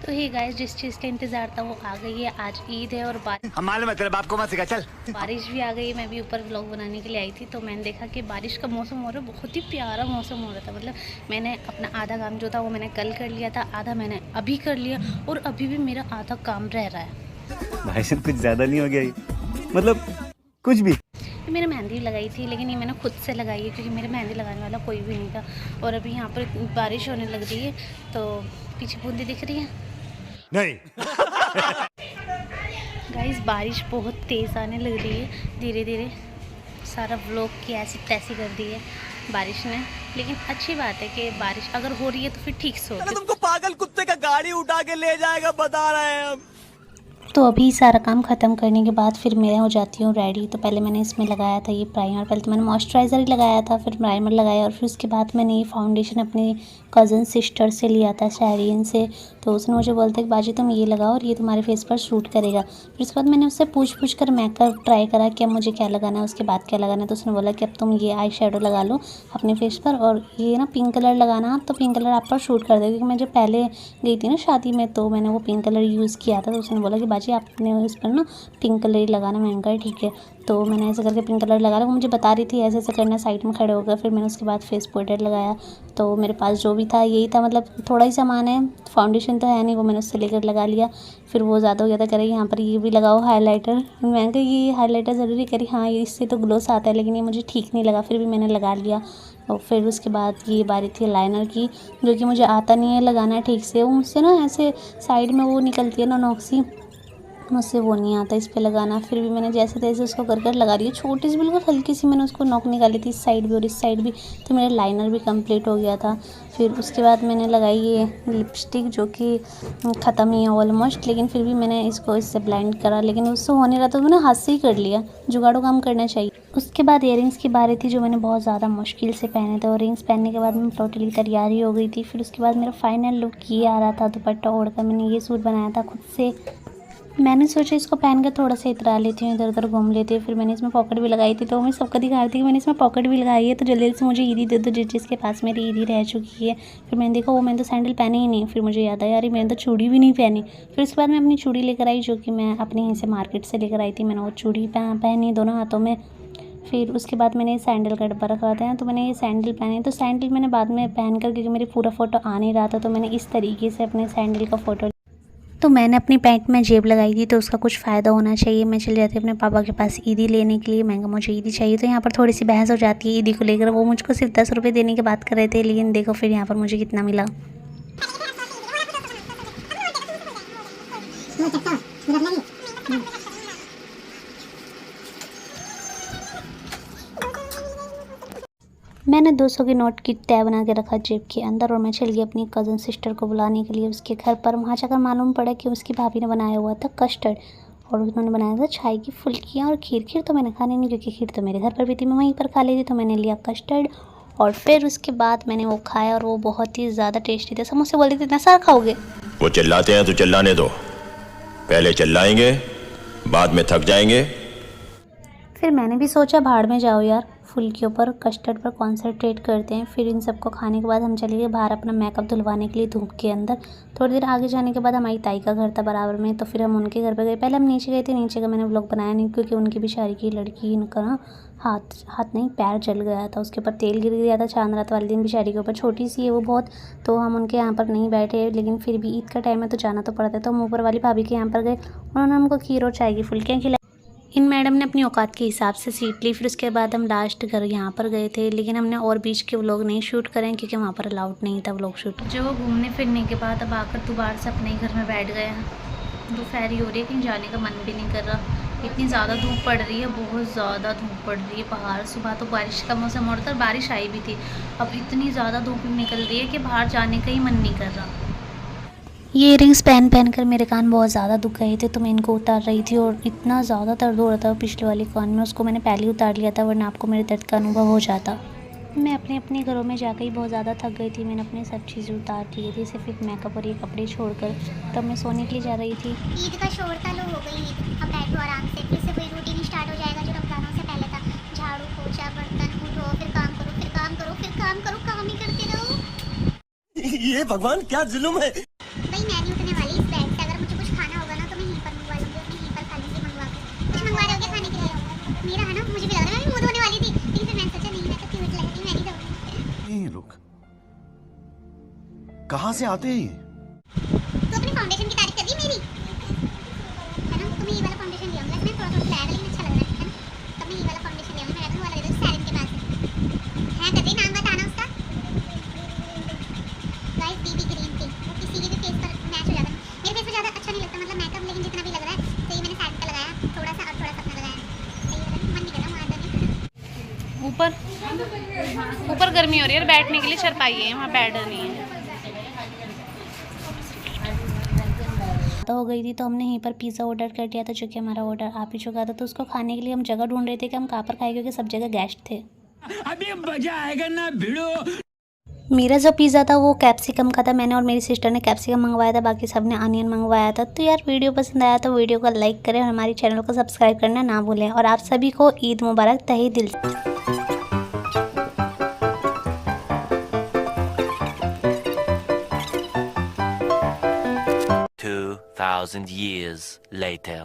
तो hey guys, जिस चीज़ का इंतज़ार था वो आ गई है। आज ईद है और हम मालूम है तेरे बाप को मत सिखा, चल। बारिश भी आ गई है। मैं भी ऊपर व्लॉग बनाने के लिए आई थी तो मैंने देखा कि बारिश का मौसम हो रहा है। बहुत ही प्यारा मौसम हो रहा था। मतलब मैंने अपना आधा काम जो था वो मैंने कल कर लिया था, आधा मैंने अभी कर लिया और अभी भी मेरा आधा काम रह रहा है। भाई साहब कुछ ज़्यादा नहीं हो गया ये? मतलब कुछ भी। मैंने मेहंदी लगाई थी लेकिन ये मैंने खुद से लगाई है क्योंकि मेरे मेहंदी लगाने वाला कोई भी नहीं था। और अभी यहाँ पर बारिश होने लग रही है तो पीछे बूंदी दिख रही है नहीं। गाइस, बारिश बहुत तेज़ आने लग रही है धीरे धीरे। सारा व्लॉग की ऐसी तैसी कर दी है बारिश ने। लेकिन अच्छी बात है कि बारिश अगर हो रही है तो फिर ठीक से हो। तुमको पागल कुत्ते का गाड़ी उठा के ले जाएगा, बता रहे हैं हम। तो अभी सारा काम ख़त्म करने के बाद फिर मैं हो जाती हूँ रेडी। तो पहले मैंने इसमें लगाया था ये प्राइमर। पहले तो मैंने मॉइस्चराइज़र ही लगाया था, फिर प्राइमर लगाया और फिर उसके बाद मैंने ये फाउंडेशन अपनी कज़न सिस्टर से लिया था, शहरीन से। तो उसने मुझे बोलता कि बाजी तुम ये लगाओ और ये तुम्हारे फेस पर सूट करेगा। फिर उसके बाद मैंने उससे पूछ कर मेकअप ट्राई करा कि अब मुझे क्या लगाना है, उसके बाद क्या लगाना है। तो उसने बोला कि अब तुम ये आई शेडो लगा लो अपने फेस पर और ये ना पिंक कलर लगाना आप, तो पिंक कलर आप पर सूट कर देगा। क्योंकि मैं जब पहले गई थी ना शादी में तो मैंने वो पिंक कलर यूज़ किया था। तो उसने बोला कि बाजी आपने इस पर ना पिंक कलर ही लगाना। मैंने कहा ठीक है। तो मैंने ऐसे करके पिंक कलर लगा लिया। वो मुझे बता रही थी ऐसे ऐसे करना, साइड में खड़े हो गए। फिर मैंने उसके बाद फेस पाउडर लगाया। तो मेरे पास जो भी था यही था, मतलब थोड़ा ही सामान है, फाउंडेशन तो है नहीं, वो मैंने उससे लेकर लगा लिया। फिर वो ज़्यादा हो गया था, करे यहाँ पर ये भी लगाओ हाइलाइटर। मैंने कहा ये हाइलाइटर ज़रूरी करी, हाँ ये इससे तो ग्लोस आता है, लेकिन ये मुझे ठीक नहीं लगा। फिर भी मैंने लगा लिया। और फिर उसके बाद ये बारी थी लाइनर की, जो कि मुझे आता नहीं है लगाना ठीक से। वो मुझसे ना ऐसे साइड में वो निकलती है ना नोक्सी, मुझसे वो नहीं आता इस पे लगाना। फिर भी मैंने जैसे तैसे उसको कर लगा रही है। छोटी सी बिल्कुल हल्की सी मैंने उसको नोक निकाली थी, इस साइड भी और इस साइड भी। तो मेरा लाइनर भी कंप्लीट हो गया था। फिर उसके बाद मैंने लगाई ये लिपस्टिक जो कि ख़त्म ही है ऑलमोस्ट, लेकिन फिर भी मैंने इसको इससे ब्लेंड करा। लेकिन उससे हो नहीं रहा तो मैंने हाथ से ही कर लिया, जुगाड़ू काम करना चाहिए। उसके बाद इयररिंग्स की बारी थी जो मैंने बहुत ज़्यादा मुश्किल से पहने थे। और रिंग्स पहनने के बाद मैं टोटली तैयारी हो गई थी। फिर उसके बाद मेरा फाइनल लुक ये आ रहा था। दुपट्टा ओढ़कर मैंने ये सूट बनाया था खुद से। मैंने सोचा इसको पहन कर थोड़ा सा इतरा लेती हूँ, इधर उधर घूम लेती हूँ। फिर मैंने इसमें पॉकेट भी लगाई थी। तो मैं सबको दिखा रही थी कि मैंने इसमें पॉकेट भी लगाई है, तो जल्दी से मुझे ईदी दे दो जिसके पास मेरी ईदी रह चुकी है। फिर मैंने देखा वो मैंने तो सैंडल पहने ही नहीं। फिर मुझे याद आया यार मैंने तो चूड़ी भी नहीं पहनी। फिर उसके बाद मैं अपनी चूड़ी लेकर आई जो कि मैं अपने यहीं से मार्केट से लेकर आई थी। मैंने वो चूड़ी पहनी दोनों हाथों में। फिर उसके बाद मैंने सैंडल का डब्बा रखा था तो मैंने ये सैंडल पहने। तो सैंडल मैंने बाद में पहन कर, क्योंकि मेरी पूरा फ़ोटो आ नहीं रहा था, तो मैंने इस तरीके से अपने सैंडल का फ़ोटो। तो मैंने अपनी पैंट में जेब लगाई थी तो उसका कुछ फ़ायदा होना चाहिए। मैं चली जाती अपने पापा के पास ईदी लेने के लिए। महंगा मुझे ईदी चाहिए। तो यहाँ पर थोड़ी सी बहस हो जाती है ईदी को लेकर। वो मुझको सिर्फ 10 रुपये देने की बात कर रहे थे, लेकिन देखो फिर यहाँ पर मुझे कितना मिला। मैंने 200 के नोट की तय बना के रखा जेब के अंदर और मैं चल गई अपनी कज़न सिस्टर को बुलाने के लिए उसके घर पर। वहाँ जाकर मालूम पड़ा कि उसकी भाभी ने बनाया हुआ था कस्टर्ड और उन्होंने बनाया था चाय की फुल्कियाँ और खीर। खीर तो मैंने खानी नहीं क्योंकि खीर तो मेरे घर पर भी थी, मैं वहीं पर खा ली थी। तो मैंने लिया कस्टर्ड और फिर उसके बाद मैंने वो खाया और वो बहुत ही ज़्यादा टेस्टी था। सब मुझसे बोल रहे थे इतना सारा खाओगे? वो चिल्लाते हैं तो चिल्लाने दो, पहले चिल्लाएंगे बाद में थक जाएंगे। फिर मैंने भी सोचा भाड़ में जाओ यार, फुल्कियों पर कस्टर्ड पर कॉन्सेंट्रेट करते हैं। फिर इन सबको खाने के बाद हम चले गए बाहर अपना मेकअप धुलवाने के लिए धूप के अंदर। थोड़ी देर आगे जाने के बाद हमारी ताई का घर था बराबर में, तो फिर हम उनके घर पर गए। पहले हम नीचे गए थे, नीचे का मैंने व्लॉग बनाया नहीं क्योंकि उनकी बेचारी की लड़की इनका ना हाथ नहीं पैर जल गया था, उसके ऊपर तेल गिर गया था चांद रात वाले दिन बेचारी के ऊपर। छोटी सी है वो बहुत, तो हम उनके यहाँ पर नहीं बैठे। लेकिन फिर भी ईद का टाइम है तो जाना तो पड़ता है। तो हम ऊपर वाली भाभी के यहाँ पर गए, उन्होंने हमको खीर और चाय की फुल्कियाँ खिलाई। इन मैडम ने अपनी औकात के हिसाब से सीट ली। फिर उसके बाद हम लास्ट घर यहाँ पर गए थे, लेकिन हमने और बीच के व्लॉग नहीं शूट करें क्योंकि वहाँ पर अलाउड नहीं था व्लॉग शूट। जो घूमने फिरने के बाद अब आकर दोबारा से अपने घर में बैठ गए हैं। दोपहरी हो रही है, कहीं जाने का मन भी नहीं कर रहा। इतनी ज़्यादा धूप पड़ रही है, बहुत ज़्यादा धूप पड़ रही है बाहर। सुबह तो बारिश का मौसम हो रहा था, बारिश आई भी थी। अब इतनी ज़्यादा धूप निकल रही है कि बाहर जाने का ही मन नहीं कर रहा। ये इयरिंग्स पहन कर मेरे कान बहुत ज़्यादा दुख गए थे तो मैं इनको उतार रही थी और इतना ज़्यादा दर्द हो रहा था पिछले वाले कान में, उसको मैंने पहले ही उतार लिया था वरना आपको मेरे दर्द का अनुभव हो जाता। मैं अपने घरों में जाकर ही बहुत ज़्यादा थक गई थी। मैंने अपने सब चीज़ें उतार ली थी, सिर्फ एक मेकअप और ये कपड़े छोड़कर। तब मैं सोने के लिए जा रही थी। ईद का शोर था, लो हो गई ईद, अब बैठो आराम से। फिर से वही रूटीन स्टार्ट हो जाएगा जो रमजानों से पहले था। झाड़ू पोछा बर्तन, उठो फिर काम करो, फिर काम करो, फिर काम करो, काम ही करते रहो। ये भगवान क्या जुल्म है। भाई मैं नहीं उठने वाली, कहाँ से आते हैं ये? तो अपनी फाउंडेशन की तारीफ कर दी मेरी, है ना? तुम्हें ये वाला फाउंडेशन ले आऊंगा, इसमें थोड़ा थोड़ा सा आएगा लेकिन अच्छा लग रहा है ना? तब मैं ये वाला फाउंडेशन ले आऊंगा, मैं कहता हूँ वाला दे दो सैलिन के पास है कर दी, नाम बताना उसका। गाइस बीबी ग्रीन टी, वो किसी के भी फेस पर मैच हो जाता है, मेरे फेस पर ज़्यादा अच्छा नहीं लगता मतलब मेकअप, लेकिन जितना भी लग रहा है तो ये मैंने सैलिन का लगाया थोड़ा सा और थोड़ा सा अपना लगाया, मन नहीं कर रहा वहाँ नहीं। ऊपर गर्मी हो रही है, बैठने के लिए चारपाई है, वहाँ बेड नहीं है। तो हो गई थी तो हमने यहीं पर पिज़्ज़ा ऑर्डर कर दिया था, जो कि हमारा ऑर्डर आ भी चुका था। तो उसको खाने के लिए हम जगह ढूंढ रहे थे कि हम कहाँ पर खाएं, क्योंकि सब जगह गेस्ट थे। अभी मजा आएगा ना भिड़ो। मेरा जो पिज़्ज़ा था वो कैप्सिकम का था, मैंने और मेरी सिस्टर ने कैप्सिकम मंगवाया था, बाकी सब ने अनियन मंगवाया था। तो यार वीडियो पसंद आया तो वीडियो को लाइक करें और हमारे चैनल को सब्सक्राइब करना ना भूलें। और आप सभी को ईद मुबारक तहे दिल से। 2,000 years later.